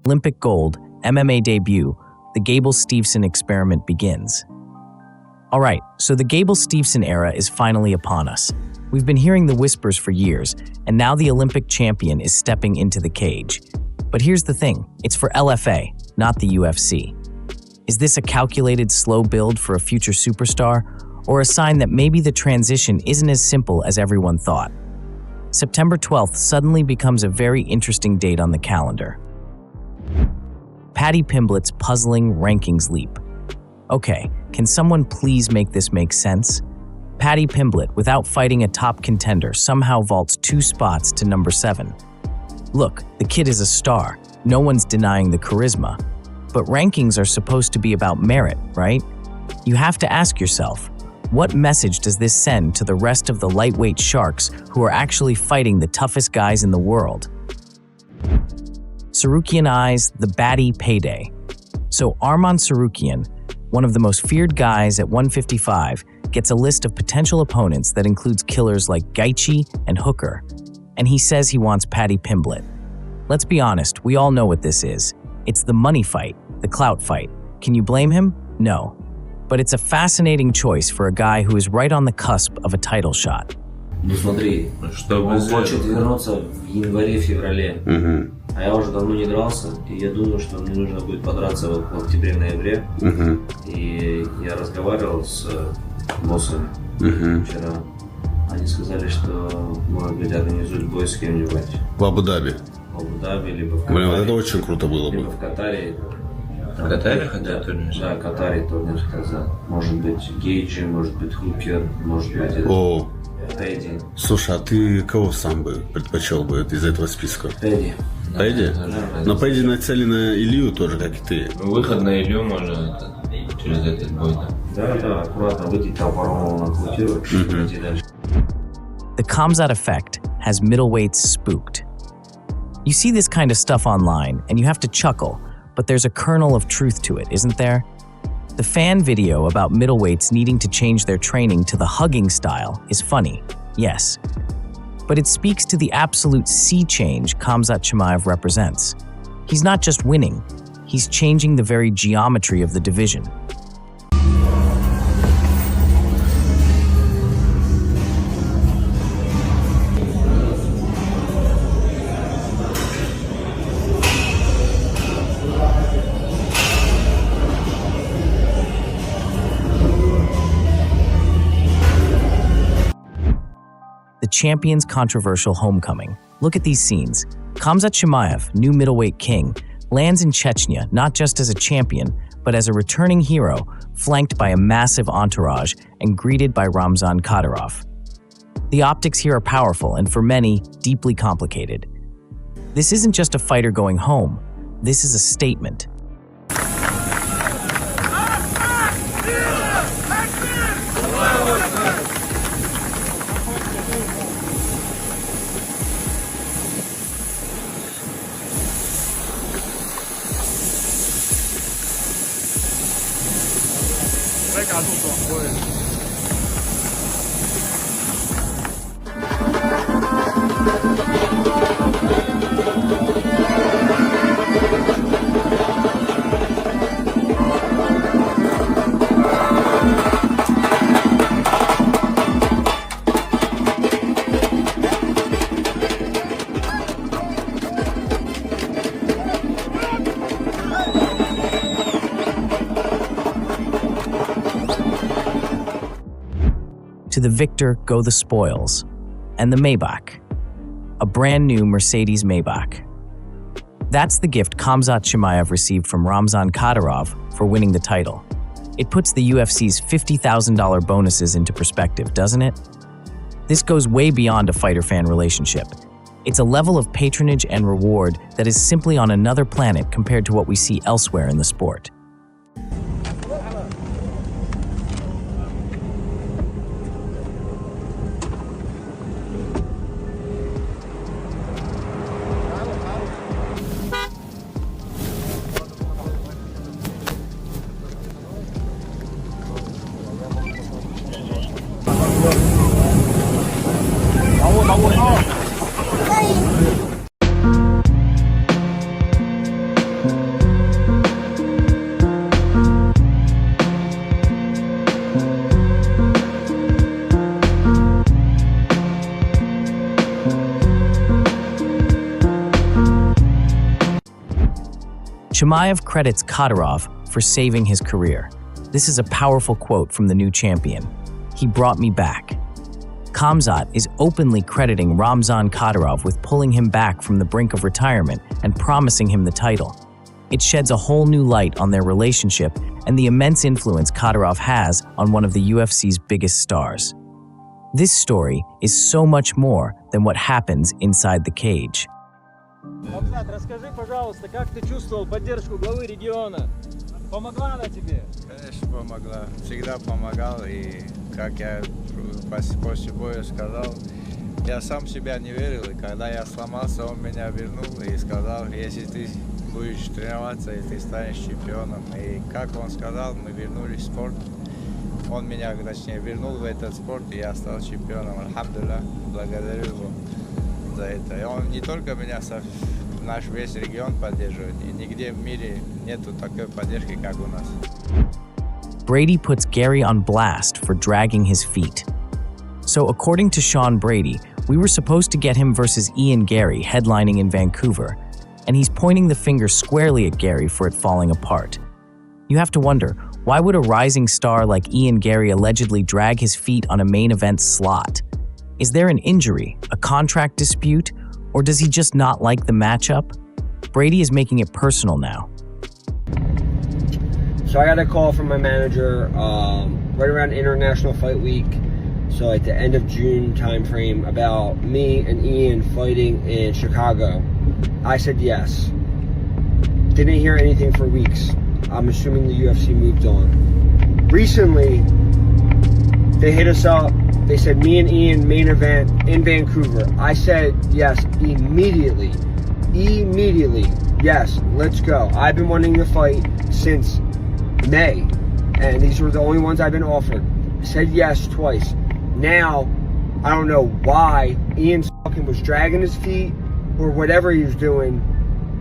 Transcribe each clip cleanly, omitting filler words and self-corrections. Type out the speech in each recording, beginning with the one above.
Olympic gold, MMA debut, the Gable Steveson experiment begins. All right, so the Gable Steveson era is finally upon us. We've been hearing the whispers for years, and now the Olympic champion is stepping into the cage. But here's the thing, it's for LFA, not the UFC. Is this a calculated slow build for a future superstar, or a sign that maybe the transition isn't as simple as everyone thought? September 12th suddenly becomes a very interesting date on the calendar. Paddy Pimblett's puzzling rankings leap. Okay, can someone please make this make sense? Paddy Pimblett, without fighting a top contender, somehow vaults 2 spots to number 7. Look, the kid is a star. No one's denying the charisma. But rankings are supposed to be about merit, right? You have to ask yourself, what message does this send to the rest of the lightweight sharks who are actually fighting the toughest guys in the world? Tsarukyan eyes the baddie payday. So Arman Tsarukyan, one of the most feared guys at 155, gets a list of potential opponents that includes killers like Gaethje and Hooker, and he says he wants Paddy Pimblett. Let's be honest, we all know what this is. It's the money fight, the clout fight. Can you blame him? No. But it's a fascinating choice for a guy who is right on the cusp of a title shot. Ну смотри, он хочет вернуться в январе-феврале, а я уже давно не дрался, и я думаю, что мне нужно будет подраться в октябре-ноябре. И я разговаривал с боссами вчера. Они сказали, что, может быть, организуют бой с кем-нибудь. В Абу-Даби? В Абу-Даби, либо в Катаре. Блин, вот это очень круто было бы. Либо в Катаре. В Катаре хотят турнир? Да, в Катаре турнир хотят. Может быть, Гейджи, может быть, Хукер, может быть, О. Падди. Слушай, а ты кого сам бы предпочел бы из этого списка? Падди. Падди? Но Падди нацелен на Илью тоже, как и ты. Выход на Илью можно через этот бой, да? Да, аккуратно выйти, по-моему, нокаутируешь, идти дальше. The Khamzat effect has middleweights spooked. You see this kind of stuff online, and you have to chuckle, but there's a kernel of truth to it, isn't there? The fan video about middleweights needing to change their training to the hugging style is funny, yes. But it speaks to the absolute sea change Khamzat Chimaev represents. He's not just winning, he's changing the very geometry of the division. The champion's controversial homecoming. Look at these scenes. Khamzat Chimaev, new middleweight king, lands in Chechnya not just as a champion, but as a returning hero, flanked by a massive entourage and greeted by Ramzan Kadyrov. The optics here are powerful and, for many, deeply complicated. This isn't just a fighter going home. This is a statement. To the victor go the spoils, and the Maybach, a brand new Mercedes Maybach. That's the gift Khamzat Chimaev received from Ramzan Kadyrov for winning the title. It puts the UFC's $50,000 bonuses into perspective, doesn't it? This goes way beyond a fighter-fan relationship. It's a level of patronage and reward that is simply on another planet compared to what we see elsewhere in the sport. Chimaev credits Kadyrov for saving his career. This is a powerful quote from the new champion. "He brought me back." Khamzat is openly crediting Ramzan Kadyrov with pulling him back from the brink of retirement and promising him the title. It sheds a whole new light on their relationship and the immense influence Kadyrov has on one of the UFC's biggest stars. This story is so much more than what happens inside the cage. Кhamzat, расскажи, пожалуйста, как ты чувствовал поддержку главы региона? Помогла она тебе? Конечно, помогла. Всегда помогал. И, как я после боя сказал, я сам в себя не верил. И когда я сломался, он меня вернул и сказал, если ты будешь тренироваться, и ты станешь чемпионом. И как он сказал, мы вернулись в спорт. Он меня, точнее, вернул в этот спорт, и я стал чемпионом. Альхамдулилlah, благодарю его за это. И он не только меня, наш весь регион поддерживает. И нигде в мире нету такой поддержки, как у нас. Brady puts Garry on blast for dragging his feet. So according to Sean Brady, we were supposed to get him versus Ian Garry headlining in Vancouver, and he's pointing the finger squarely at Garry for it falling apart. You have to wonder, why would a rising star like Ian Garry allegedly drag his feet on a main event slot? Is there an injury, a contract dispute, or does he just not like the matchup? Brady is making it personal now. So I got a call from my manager right around International Fight Week, so at the end of June timeframe, about me and Ian fighting in Chicago. I said yes. Didn't hear anything for weeks. I'm assuming the UFC moved on. Recently, they hit us up. They said me and Ian main event in Vancouver. I said yes immediately. Immediately. Yes, let's go. I've been wanting to fight since May, and these were the only ones I've been offered. Said yes twice. Now, I don't know why Ian fucking was dragging his feet or whatever he was doing,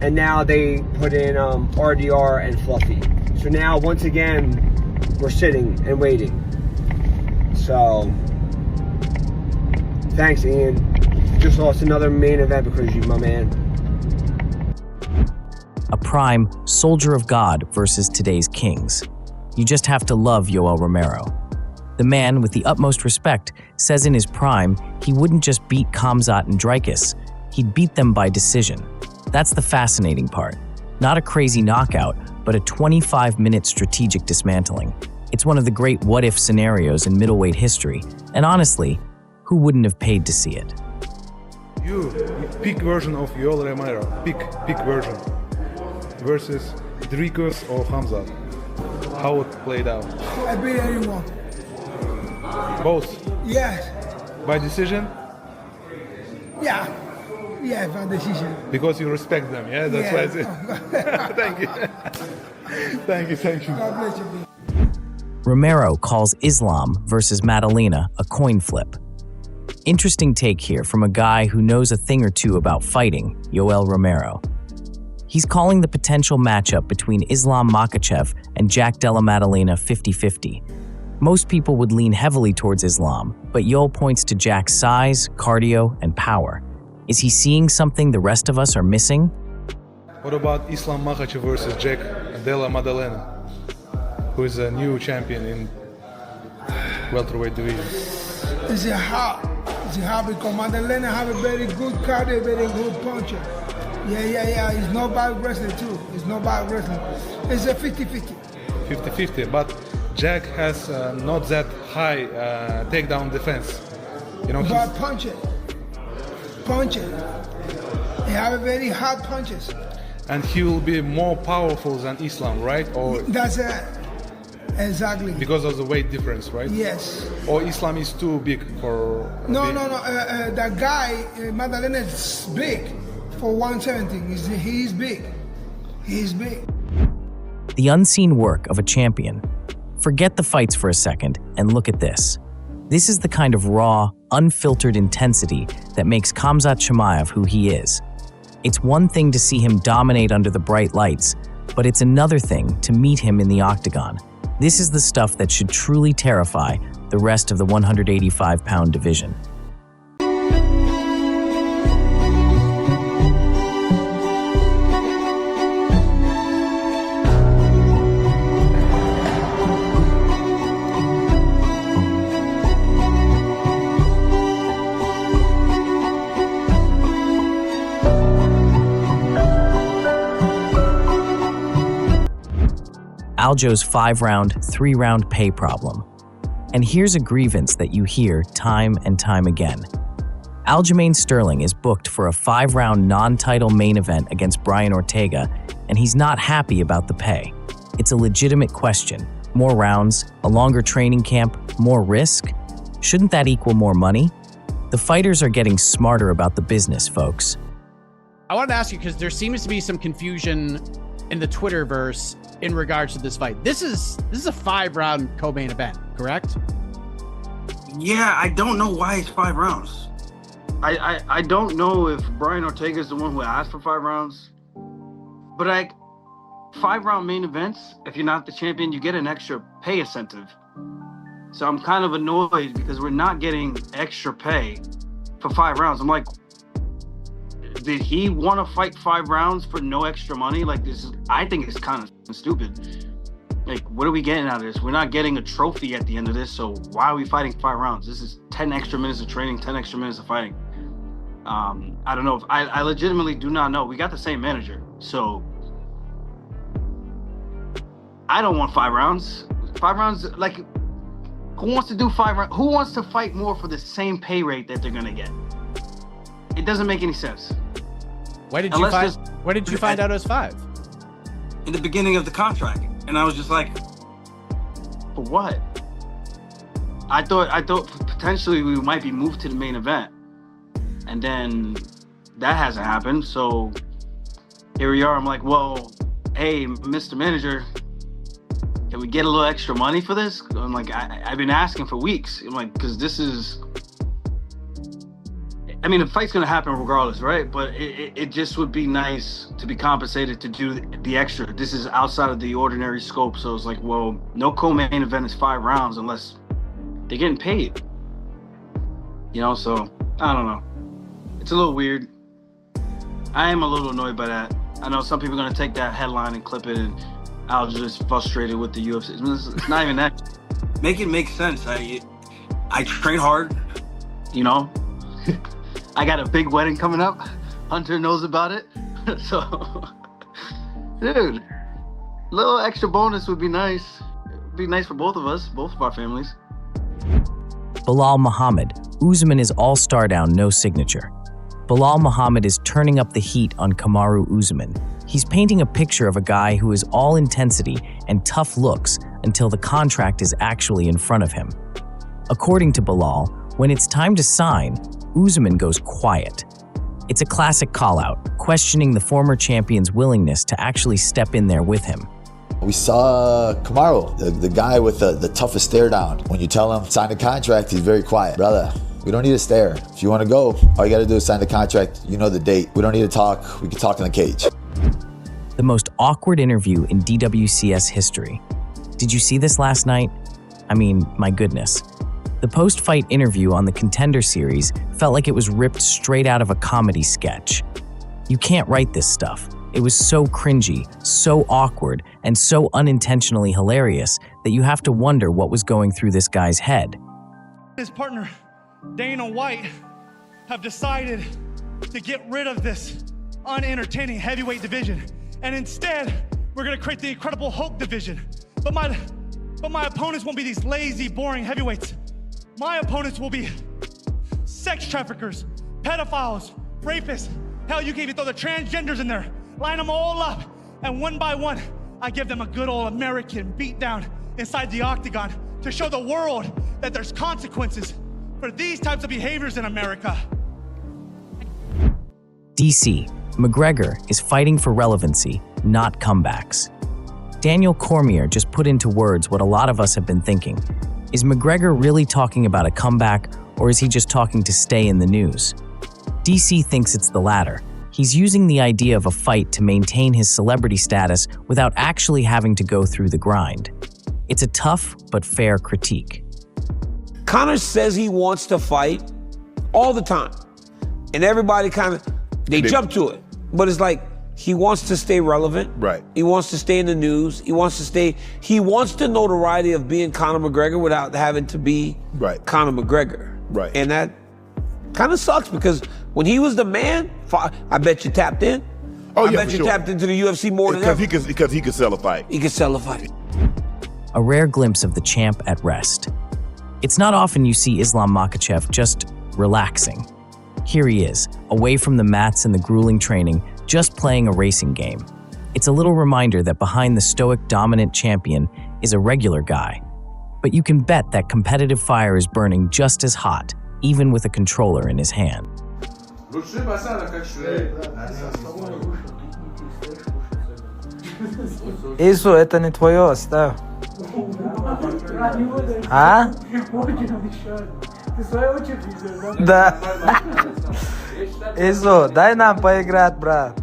and now they put in RDR and Fluffy. So now, once again, we're sitting and waiting. So, thanks, Ian. Just lost another main event because of you, my man. A prime soldier of God versus today's kings. You just have to love Yoel Romero. The man, with the utmost respect, says in his prime he wouldn't just beat Khamzat and Dricus, he'd beat them by decision. That's the fascinating part. Not a crazy knockout, but a 25-minute strategic dismantling. It's one of the great what-if scenarios in middleweight history, and honestly, who wouldn't have paid to see it? You, peak version of Yoel Romero, peak version, versus Dricus or Khamzat. How it played out? I beat anyone. Both? Yes. By decision? Yeah. Yeah, by decision. Because you respect them, yeah? That's why I said. Thank you. Thank you. God bless you. Romero calls Islam versus Maddalena a coin flip. Interesting take here from a guy who knows a thing or two about fighting, Yoel Romero. He's calling the potential matchup between Islam Makhachev and Jack Maddalena 50-50. Most people would lean heavily towards Islam, but Yoel points to Jack's size, cardio, and power. Is he seeing something the rest of us are missing? What about Islam Makhachev versus Jack Maddalena, who is a new champion in welterweight division? It's hard because Maddalena have a very good cardio, very good puncher. Yeah. He's not bad wrestler too. It's a 50-50. 50-50, but Jack has not that high takedown defense. You know, but punch it. He have a very hard punches. And he will be more powerful than Islam, right? Or that's it. Exactly. Because of the weight difference, right? Yes. Or Islam is too big for... No. That guy, Maddalena, is big for 170. He's big. The unseen work of a champion. Forget the fights for a second and look at this. This is the kind of raw, unfiltered intensity that makes Khamzat Chimaev who he is. It's one thing to see him dominate under the bright lights, but it's another thing to meet him in the octagon. This is the stuff that should truly terrify the rest of the 185-pound division. Aljo's 5-round, 3-round pay problem. And here's a grievance that you hear time and time again. Aljamain Sterling is booked for a 5-round non-title main event against Brian Ortega, and he's not happy about the pay. It's a legitimate question. More rounds, a longer training camp, more risk? Shouldn't that equal more money? The fighters are getting smarter about the business, folks. I wanted to ask you, because there seems to be some confusion in the Twitterverse in regards to this fight. This is a 5-round co-main event, correct? Yeah, I don't know why it's 5 rounds. I don't know if Brian Ortega is the one who asked for 5 rounds, but like 5-round main events, if you're not the champion, you get an extra pay incentive. So I'm kind of annoyed because we're not getting extra pay for 5 rounds. I'm like, did he want to fight 5 rounds for no extra money? Like, this is, I think it's kind of stupid. Like, what are we getting out of this? We're not getting a trophy at the end of this, so why are we fighting 5 rounds? This is 10 extra minutes of training, 10 extra minutes of fighting. I don't know. I legitimately do not know. We got the same manager, so I don't want 5 rounds. 5 rounds, like, who wants to do 5 rounds? Who wants to fight more for the same pay rate that they're gonna get? It doesn't make any sense. Why did you find out it was 5? In the beginning of the contract, and I was just like, for what? I thought potentially we might be moved to the main event, and then that hasn't happened. So here we are. I'm like, well, hey, Mr. Manager, can we get a little extra money for this? I'm like, I've been asking for weeks. I'm like, because this is, I mean, the fight's gonna happen regardless, right? But it just would be nice to be compensated to do the extra. This is outside of the ordinary scope. So it's like, well, no co-main event is 5 rounds unless they're getting paid. You know, so I don't know. It's a little weird. I am a little annoyed by that. I know some people are gonna take that headline and clip it, and I'll just frustrated with the UFC. It's not even that. Make it make sense. I train hard, you know. I got a big wedding coming up. Hunter knows about it. So, dude, a little extra bonus would be nice. It'd be nice for both of us, both of our families. Belal Muhammad. Usman is all-star down, no signature. Belal Muhammad is turning up the heat on Kamaru Usman. He's painting a picture of a guy who is all intensity and tough looks until the contract is actually in front of him. According to Belal, when it's time to sign, Usman goes quiet. It's a classic call-out, questioning the former champion's willingness to actually step in there with him. We saw Kamaru, the guy with the toughest stare down. When you tell him sign the contract, he's very quiet. Brother, we don't need a stare. If you want to go, all you got to do is sign the contract. You know the date. We don't need to talk. We can talk in the cage. The most awkward interview in DWCS history. Did you see this last night? I mean, my goodness. The post-fight interview on the Contender series felt like it was ripped straight out of a comedy sketch. You can't write this stuff. It was so cringy, so awkward, and so unintentionally hilarious that you have to wonder what was going through this guy's head. His partner, Dana White, have decided to get rid of this unentertaining heavyweight division. And instead, we're gonna create the Incredible Hulk division. But my opponents won't be these lazy, boring heavyweights. My opponents will be sex traffickers, pedophiles, rapists. Hell, you can even throw the transgenders in there. Line them all up, and one by one, I give them a good old American beatdown inside the octagon to show the world that there's consequences for these types of behaviors in America. DC, McGregor is fighting for relevancy, not comebacks. Daniel Cormier just put into words what a lot of us have been thinking. Is McGregor really talking about a comeback, or is he just talking to stay in the news? DC thinks it's the latter. He's using the idea of a fight to maintain his celebrity status without actually having to go through the grind. It's a tough but fair critique. Conor says he wants to fight all the time. And everybody they jump to it. But it's like, he wants to stay relevant. Right. He wants to stay in the news. He wants the notoriety of being Conor McGregor without having to be Conor McGregor. Right. And that kind of sucks because when he was the man, I bet you tapped in. Oh, I bet you tapped into the UFC more than ever. Because he could sell a fight. He could sell a fight. a rare glimpse of the champ at rest. It's not often you see Islam Makhachev just relaxing. Here he is, away from the mats and the grueling training, just playing a racing game. It's a little reminder that behind the stoic, dominant champion is a regular guy. But you can bet that competitive fire is burning just as hot, even with a controller in his hand. Ису, это не твое, оставь. А? Ты свои очи видел, да? Да. Ису, дай нам поиграть, брат.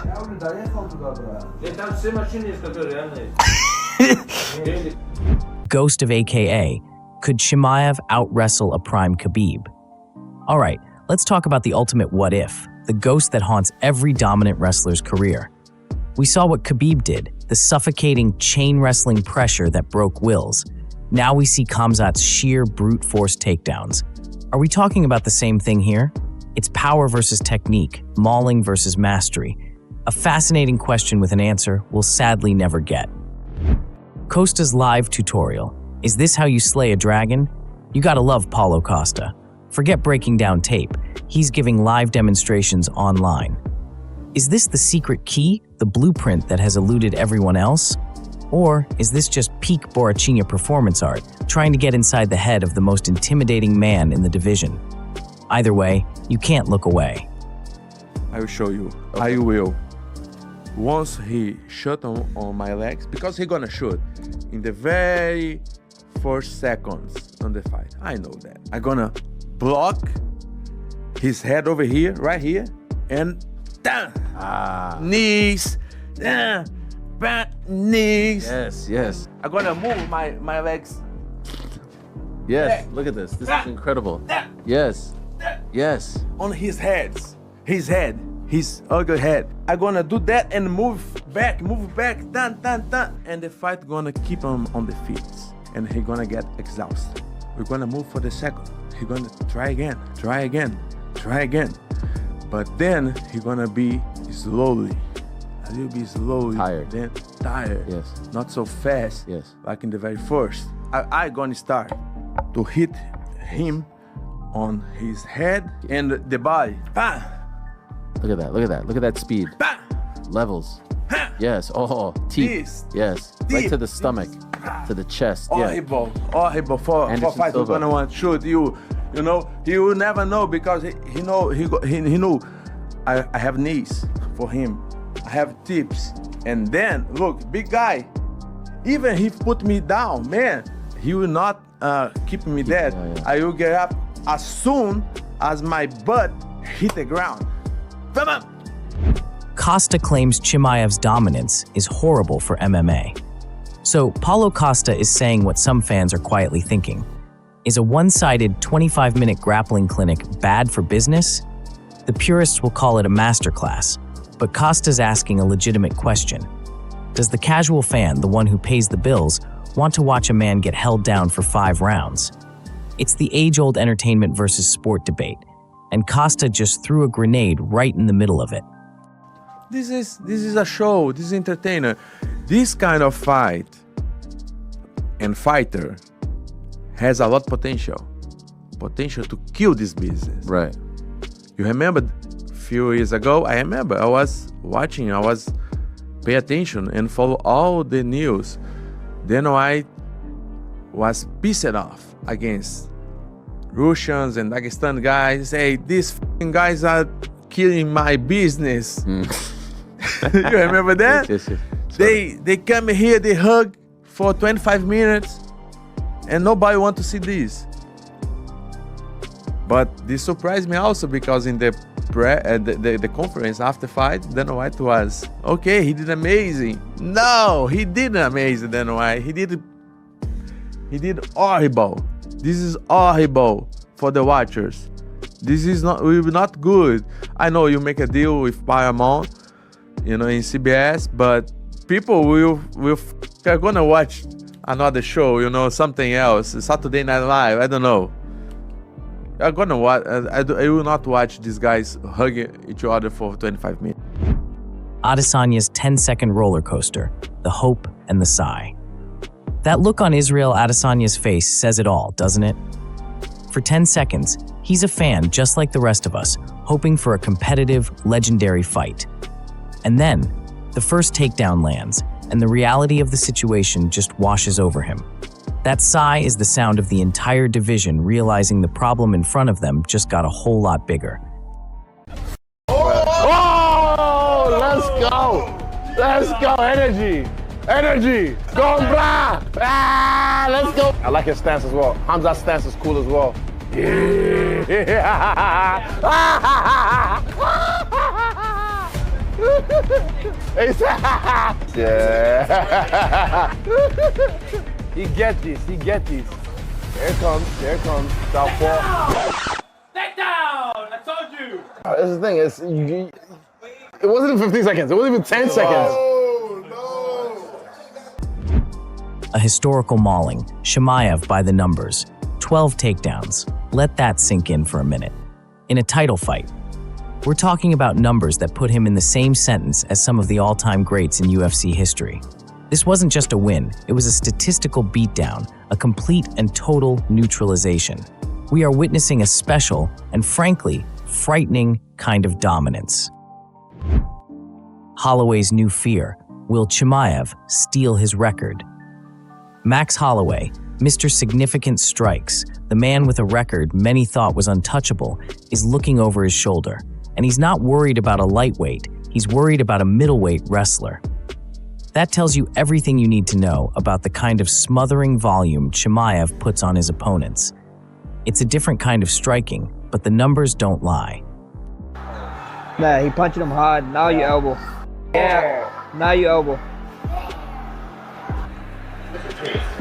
Я уже доехал туда, брат. Там все машины есть, которые реально... Ghost of AKA, could Chimaev out-wrestle a prime Khabib? All right, let's talk about the ultimate what-if, the ghost that haunts every dominant wrestler's career. We saw what Khabib did, the suffocating chain wrestling pressure that broke wills. Now we see Khamzat's sheer brute force takedowns. Are we talking about the same thing here? It's power versus technique, mauling versus mastery. A fascinating question with an answer we'll sadly never get. Costa's live tutorial. Is this how you slay a dragon? You gotta love Paulo Costa. Forget breaking down tape. He's giving live demonstrations online. Is this the secret key, the blueprint that has eluded everyone else? Or is this just peak Borrachinha performance art, trying to get inside the head of the most intimidating man in the division? Either way, you can't look away. I will show you. Okay. I will. Once he shot on my legs, because he's gonna shoot in the very first seconds on the fight. I know that. I'm gonna block his head over here, right here, and knees, back, knees. Yes, yes. I'm gonna move my legs. Yes, back. Look at this. This is incredible. Yes, yes. On his head, his ugly head. I'm gonna do that and move back, dun, and the fight gonna keep him on the feet, and he gonna get exhausted. We're gonna move for the second. He gonna try again. But then he gonna be slowly, a little bit slowly. Tired. Then tired. Yes. Not so fast. Yes. Like in the very first. I gonna start to hit him on his head and the body. Look at that, look at that, look at that speed. Levels. Yes, oh, teeth. Yes, right to the stomach, to the chest. Horrible, horrible for fight. Who's gonna want to shoot you? You know, he will never know because he knew I have knees for him. I have tips. And then, look, big guy, even he put me down, man, he will not keep me dead. Yeah. I will get up as soon as my butt hit the ground. Costa claims Chimaev's dominance is horrible for MMA. So Paulo Costa is saying what some fans are quietly thinking. Is a one-sided 25-minute grappling clinic bad for business? The purists will call it a masterclass, but Costa's asking a legitimate question. Does the casual fan, the one who pays the bills, want to watch a man get held down for 5 rounds? It's the age-old entertainment versus sport debate, and Costa just threw a grenade right in the middle of it. This is a show, this is entertainer. This kind of fight and fighter has a lot of potential to kill this business. Right. You remember a few years ago, I was watching, I was pay attention and follow all the news. Then I was pissed off against Russians and Dagestan guys. Say, these guys are killing my business. You remember that? Yes. They come here, they hug for 25 minutes, and nobody want to see this. But this surprised me also because in the conference after fight, Dana White was, okay, he did amazing. No, he didn't amazing, Dana White. He did horrible. This is horrible for the watchers. This is not good. I know you make a deal with Paramount, in CBS, but people are gonna watch another show, something else, Saturday Night Live, I don't know. I'm gonna watch. I will not watch these guys hugging each other for 25 minutes. Adesanya's 10-second roller coaster, the hope and the sigh. That look on Israel Adesanya's face says it all, doesn't it? For 10 seconds, he's a fan just like the rest of us, hoping for a competitive, legendary fight. And then, the first takedown lands, and the reality of the situation just washes over him. That sigh is the sound of the entire division realizing the problem in front of them just got a whole lot bigger. Oh, let's go! Let's go, energy! Energy! Go, brah! Ah, let's go! I like his stance as well. Khamzat's stance is cool as well. Yeah! Yeah! He get this, he get this. Here it comes. Southpaw. Take down! I told you! This is the thing, it wasn't even 15 seconds, it wasn't even 10 seconds. A historical mauling, Chimaev by the numbers, 12 takedowns. Let that sink in for a minute. In a title fight, we're talking about numbers that put him in the same sentence as some of the all-time greats in UFC history. This wasn't just a win, it was a statistical beatdown, a complete and total neutralization. We are witnessing a special and, frankly, frightening kind of dominance. Holloway's new fear: will Chimaev steal his record? Max Holloway, Mr. Significant Strikes, the man with a record many thought was untouchable, is looking over his shoulder. And he's not worried about a lightweight, he's worried about a middleweight wrestler. That tells you everything you need to know about the kind of smothering volume Chimaev puts on his opponents. It's a different kind of striking, but the numbers don't lie. Nah, he punching him hard. Now you elbow. Yeah, now you elbow.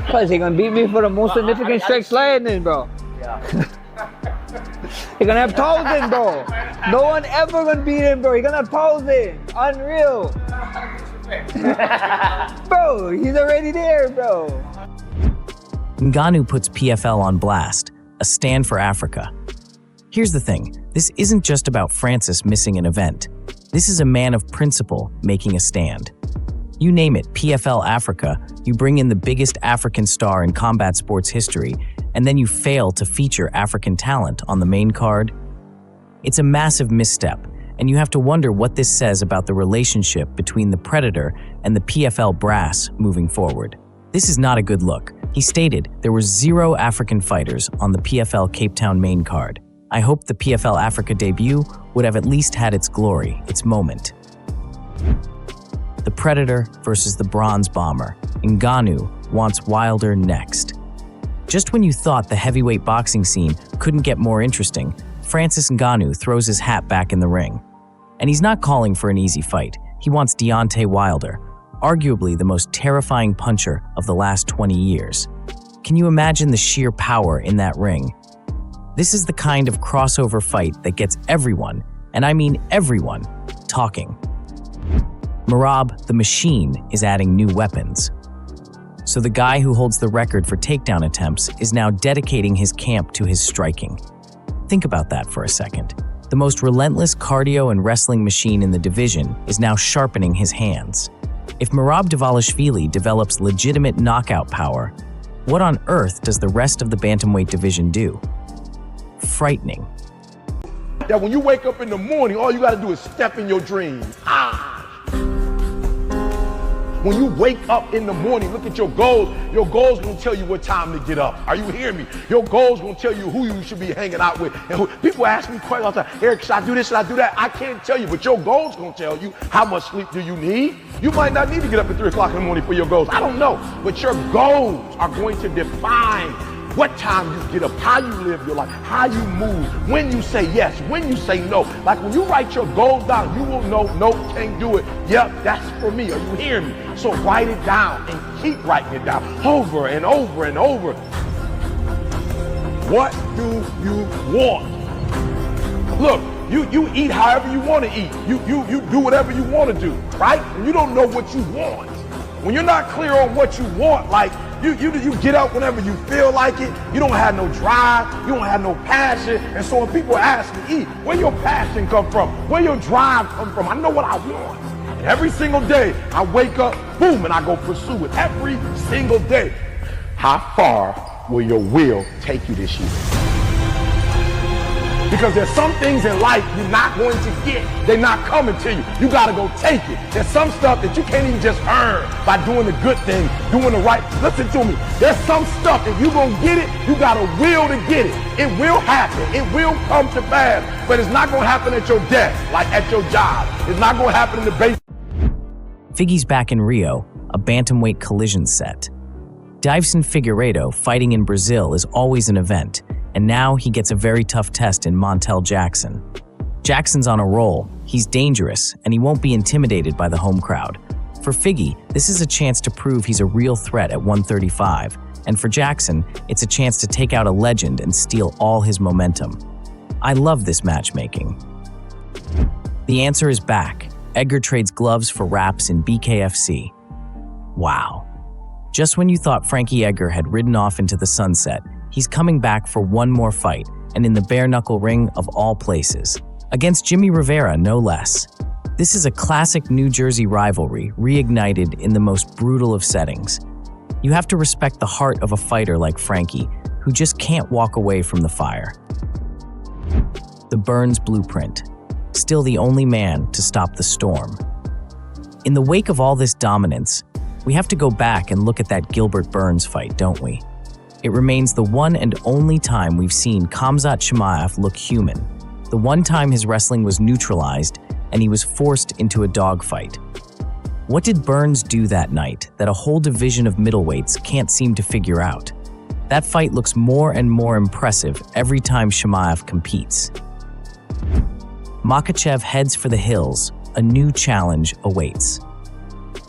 Plus, he gonna beat me for the most significant strike sliding, bro. He gonna have toes in, bro. No one ever gonna beat him, bro. He gonna have toes in. Unreal. Bro, he's already there, bro. Ngannou puts PFL on blast, a stand for Africa. Here's the thing, this isn't just about Francis missing an event. This is a man of principle making a stand. You name it, PFL Africa, you bring in the biggest African star in combat sports history, and then you fail to feature African talent on the main card? It's a massive misstep, and you have to wonder what this says about the relationship between the Predator and the PFL brass moving forward. This is not a good look. He stated there were 0 African fighters on the PFL Cape Town main card. I hope the PFL Africa debut would have at least had its glory, its moment. The Predator versus the Bronze Bomber. Ngannou wants Wilder next. Just when you thought the heavyweight boxing scene couldn't get more interesting, Francis Ngannou throws his hat back in the ring. And he's not calling for an easy fight. He wants Deontay Wilder, arguably the most terrifying puncher of the last 20 years. Can you imagine the sheer power in that ring? This is the kind of crossover fight that gets everyone, and I mean everyone, talking. Merab, the Machine, is adding new weapons. So the guy who holds the record for takedown attempts is now dedicating his camp to his striking. Think about that for a second. The most relentless cardio and wrestling machine in the division is now sharpening his hands. If Merab Dvalishvili develops legitimate knockout power, what on earth does the rest of the bantamweight division do? Frightening. That when you wake up in the morning, all you gotta do is step in your dreams. When you wake up in the morning, look at your goals. Your goals gonna tell you what time to get up. Are you hearing me? Your goals gonna tell you who you should be hanging out with. And people ask me questions all the time, Eric, should I do this, should I do that? I can't tell you, but your goals gonna tell you how much sleep do you need. You might not need to get up at 3 o'clock in the morning for your goals. I don't know, but your goals are going to define what time you get up, how you live your life, how you move, when you say yes, when you say no. Like when you write your goals down, you will know, no, can't do it. Yep, that's for me. Are you hearing me? So write it down and keep writing it down over and over and over. What do you want? Look, you eat however you want to eat. You do whatever you want to do, right? And you don't know what you want. When you're not clear on what you want, like you get up whenever you feel like it, you don't have no drive, you don't have no passion, and so when people ask me, where your passion come from? Where your drive come from? I know what I want. And every single day, I wake up, boom, and I go pursue it every single day. how far will your will take you this year? Because there's some things in life you're not going to get. They're not coming to you. You got to go take it. There's some stuff that you can't even just earn by doing the good thing, doing the right. Listen to me. There's some stuff, if you're going to get it, you got a will to get it. It will happen. It will come to pass. But it's not going to happen at your desk, like at your job. It's not going to happen in the base. Figgy's back in Rio, a bantamweight collision set. Dyson Figueiredo fighting in Brazil is always an event, and now he gets a very tough test in Montel Jackson. Jackson's on a roll, he's dangerous, and he won't be intimidated by the home crowd. For Figgy, this is a chance to prove he's a real threat at 135, and for Jackson, it's a chance to take out a legend and steal all his momentum. I love this matchmaking. The answer is back. Edgar trades gloves for wraps in BKFC. Wow. Just when you thought Frankie Edgar had ridden off into the sunset, he's coming back for one more fight, and in the bare-knuckle ring of all places. Against Jimmy Rivera, no less. This is a classic New Jersey rivalry, reignited in the most brutal of settings. You have to respect the heart of a fighter like Frankie, who just can't walk away from the fire. The Burns blueprint. Still the only man to stop the storm. In the wake of all this dominance, we have to go back and look at that Gilbert Burns fight, don't we? It remains the one and only time we've seen Khamzat Chimaev look human. The one time his wrestling was neutralized and he was forced into a dogfight. What did Burns do that night that a whole division of middleweights can't seem to figure out? That fight looks more and more impressive every time Chimaev competes. Makhachev heads for the hills. A new challenge awaits.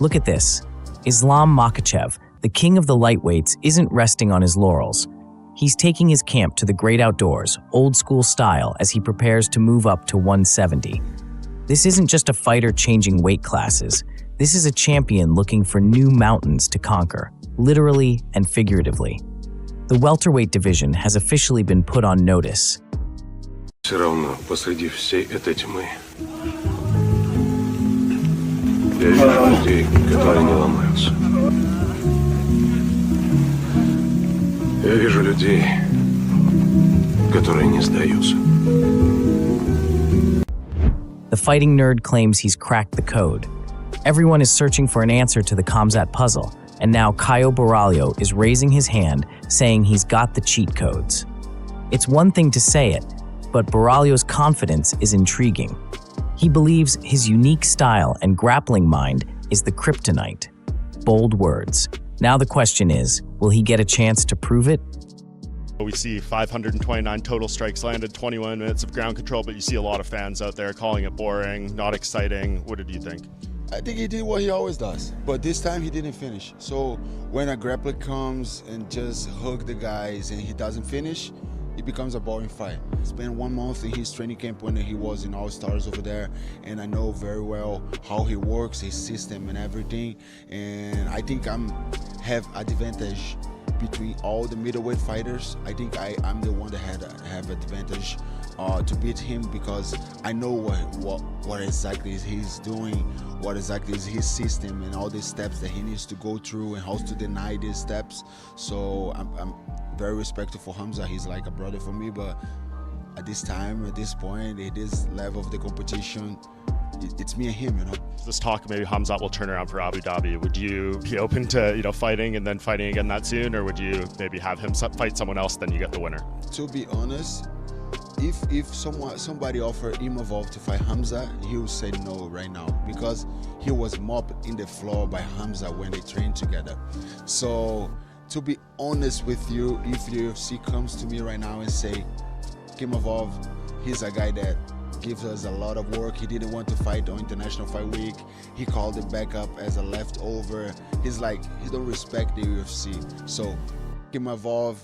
Look at this. Islam Makhachev, the king of the lightweights, isn't resting on his laurels. He's taking his camp to the great outdoors, old school style, as he prepares to move up to 170. This isn't just a fighter changing weight classes. This is a champion looking for new mountains to conquer, literally and figuratively. The welterweight division has officially been put on notice. Все равно посреди всей этой тьмы я вижу людей, которые не ломаются. Я вижу людей, которые не сдаются. The fighting nerd claims he's cracked the code. Everyone is searching for an answer to the Khamzat puzzle, and now Caio Borralho is raising his hand, saying he's got the cheat codes. It's one thing to say it, but Borralho's confidence is intriguing. He believes his unique style and grappling mind is the kryptonite. Bold words. Now the question is, will he get a chance to prove it? We see 529 total strikes landed, 21 minutes of ground control, but you see a lot of fans out there calling it boring, not exciting. What did you think? I think he did what he always does, but this time he didn't finish. So when a grappler comes and just hug the guys and he doesn't finish, it becomes a boring fight. Spent 1 month in his training camp when he was in All Stars over there, and I know very well how he works, his system and everything. And I think I have advantage between all the middleweight fighters. I think I'm the one that have advantage to beat him, because I know what exactly he's doing, what exactly is his system and all these steps that he needs to go through and how to deny these steps. So I'm very respectful for Khamzat. He's like a brother for me, but at this time, at this point, at this level of the competition, it's me and him, you know. This talk maybe Khamzat will turn around for Abu Dhabi. Would you be open to fighting and then fighting again that soon, or would you maybe have him fight someone else, then you get the winner? To be honest, if somebody offered Imavov to fight Khamzat, he would say no right now, because he was mopped in the floor by Khamzat when they trained together. So to be honest with you, if the UFC comes to me right now and say, Imavov, he's a guy that gives us a lot of work. He didn't want to fight on International Fight Week. He called it back up as a leftover. He's like, he don't respect the UFC. So Imavov,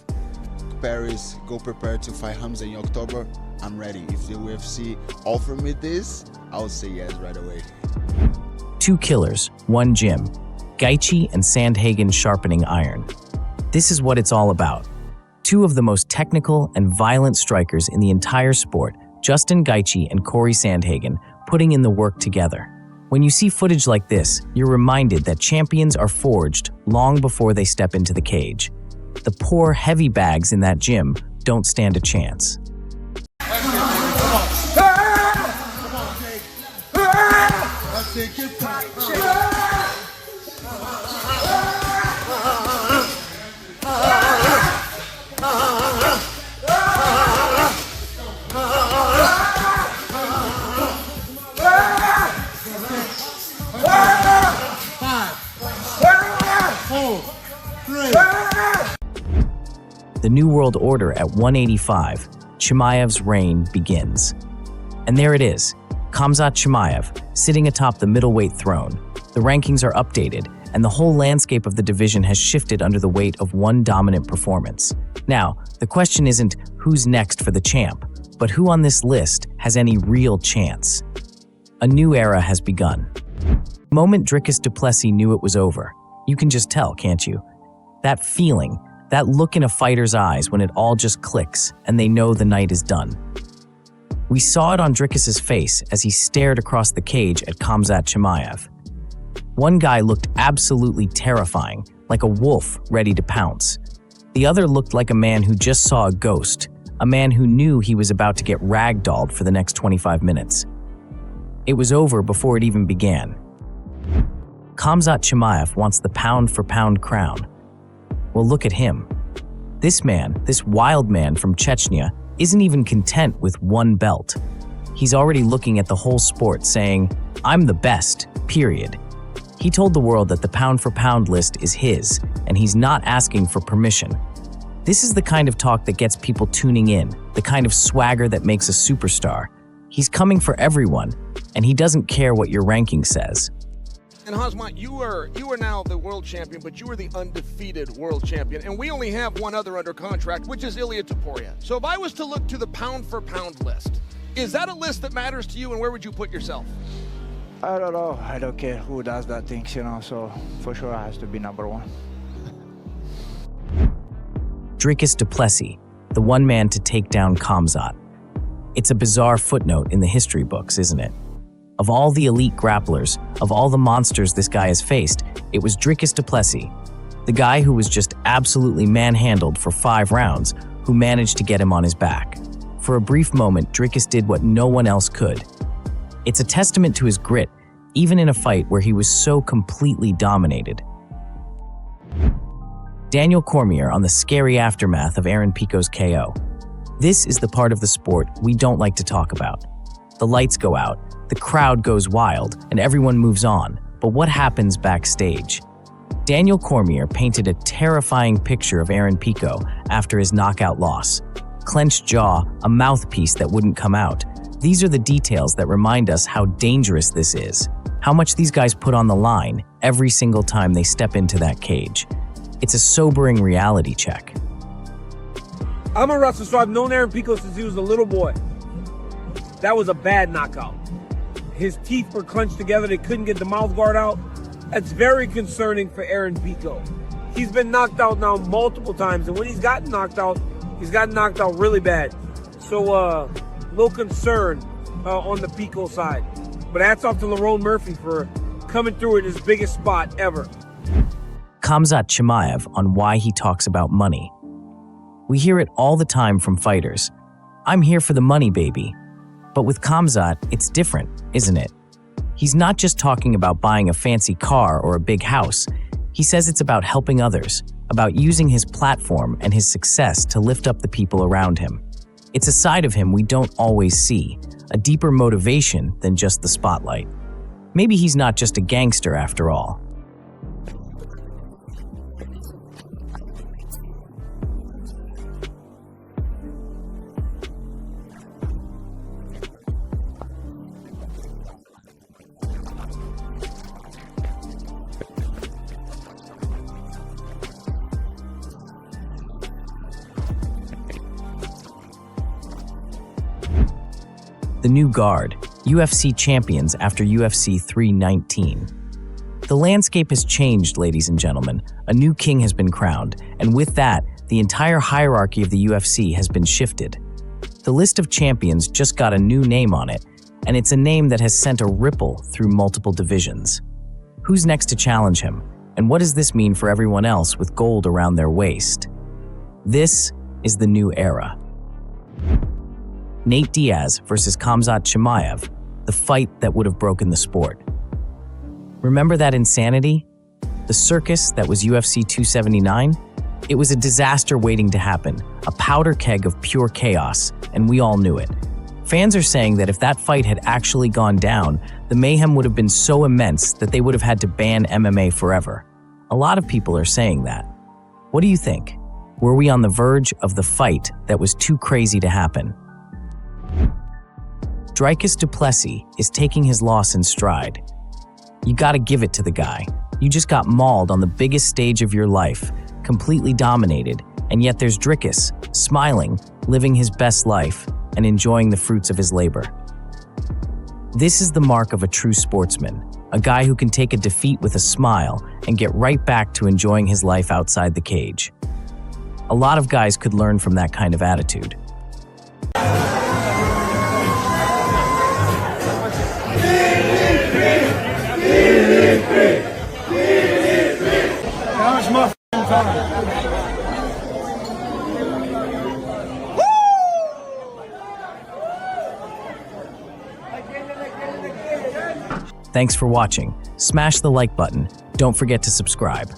Paris, go prepare to fight Khamzat in October. I'm ready. If the UFC offer me this, I would say yes right away. 2 killers, 1 gym. Gaethje and Sandhagen sharpening iron. This is what it's all about. 2 of the most technical and violent strikers in the entire sport, Justin Gaethje and Corey Sandhagen, putting in the work together. When you see footage like this, you're reminded that champions are forged long before they step into the cage. The poor, heavy bags in that gym don't stand a chance. The New World Order at 185, Chimaev's reign begins. And there it is, Khamzat Chimaev, sitting atop the middleweight throne. The rankings are updated, and the whole landscape of the division has shifted under the weight of one dominant performance. Now, the question isn't who's next for the champ, but who on this list has any real chance. A new era has begun. The moment Du Plessis knew it was over, you can just tell, can't you? That feeling, that look in a fighter's eyes when it all just clicks and they know the night is done. We saw it on Dricus's face as he stared across the cage at Khamzat Chimaev. One guy looked absolutely terrifying, like a wolf ready to pounce. The other looked like a man who just saw a ghost, a man who knew he was about to get ragdolled for the next 25 minutes. It was over before it even began. Khamzat Chimaev wants the pound-for-pound crown. Well, look at him. This man, this wild man from Chechnya, isn't even content with one belt. He's already looking at the whole sport saying, "I'm the best, period." He told the world that the pound-for-pound list is his, and he's not asking for permission. This is the kind of talk that gets people tuning in, the kind of swagger that makes a superstar. He's coming for everyone, and he doesn't care what your ranking says. And Khamzat, you are now the world champion, but you are the undefeated world champion, and we only have one other under contract, which is Ilia Topuria. So if I was to look to the pound-for-pound list, is that a list that matters to you, and where would you put yourself? I don't know. I don't care who does that things, so for sure it has to be number one. Du Plessis, the one man to take down Khamzat. It's a bizarre footnote in the history books, isn't it? Of all the elite grapplers, of all the monsters this guy has faced, it was Du Plessis, the guy who was just absolutely manhandled for 5 rounds, who managed to get him on his back. For a brief moment, Dricus did what no one else could. It's a testament to his grit, even in a fight where he was so completely dominated. Daniel Cormier on the scary aftermath of Aaron Pico's KO. This is the part of the sport we don't like to talk about. The lights go out, the crowd goes wild, and everyone moves on. But what happens backstage? Daniel Cormier painted a terrifying picture of Aaron Pico after his knockout loss. Clenched jaw, a mouthpiece that wouldn't come out. These are the details that remind us how dangerous this is, how much these guys put on the line every single time they step into that cage. It's a sobering reality check. I'm a wrestler, so I've known Aaron Pico since he was a little boy. That was a bad knockout. His teeth were clenched together, they couldn't get the mouth guard out. That's very concerning for Aaron Pico. He's been knocked out now multiple times, and when he's gotten knocked out really bad. So, a little concern on the Pico side. But hats off to Lerone Murphy for coming through in his biggest spot ever. Khamzat Chimaev on why he talks about money. We hear it all the time from fighters. "I'm here for the money, baby." But with Khamzat, it's different, isn't it? He's not just talking about buying a fancy car or a big house. He says it's about helping others, about using his platform and his success to lift up the people around him. It's a side of him we don't always see, a deeper motivation than just the spotlight. Maybe he's not just a gangster after all. The new guard, UFC champions after UFC 319. The landscape has changed, ladies and gentlemen. A new king has been crowned, and with that, the entire hierarchy of the UFC has been shifted. The list of champions just got a new name on it, and it's a name that has sent a ripple through multiple divisions. Who's next to challenge him? And what does this mean for everyone else with gold around their waist? This is the new era. Nate Diaz versus Khamzat Chimaev, the fight that would have broken the sport. Remember that insanity? The circus that was UFC 279? It was a disaster waiting to happen, a powder keg of pure chaos, and we all knew it. Fans are saying that if that fight had actually gone down, the mayhem would have been so immense that they would have had to ban MMA forever. A lot of people are saying that. What do you think? Were we on the verge of the fight that was too crazy to happen? Dricus Du Plessis is taking his loss in stride. You gotta give it to the guy. You just got mauled on the biggest stage of your life, completely dominated, and yet there's Dricus, smiling, living his best life, and enjoying the fruits of his labor. This is the mark of a true sportsman, a guy who can take a defeat with a smile and get right back to enjoying his life outside the cage. A lot of guys could learn from that kind of attitude. Thanks for watching. Smash the like button. Don't forget to subscribe.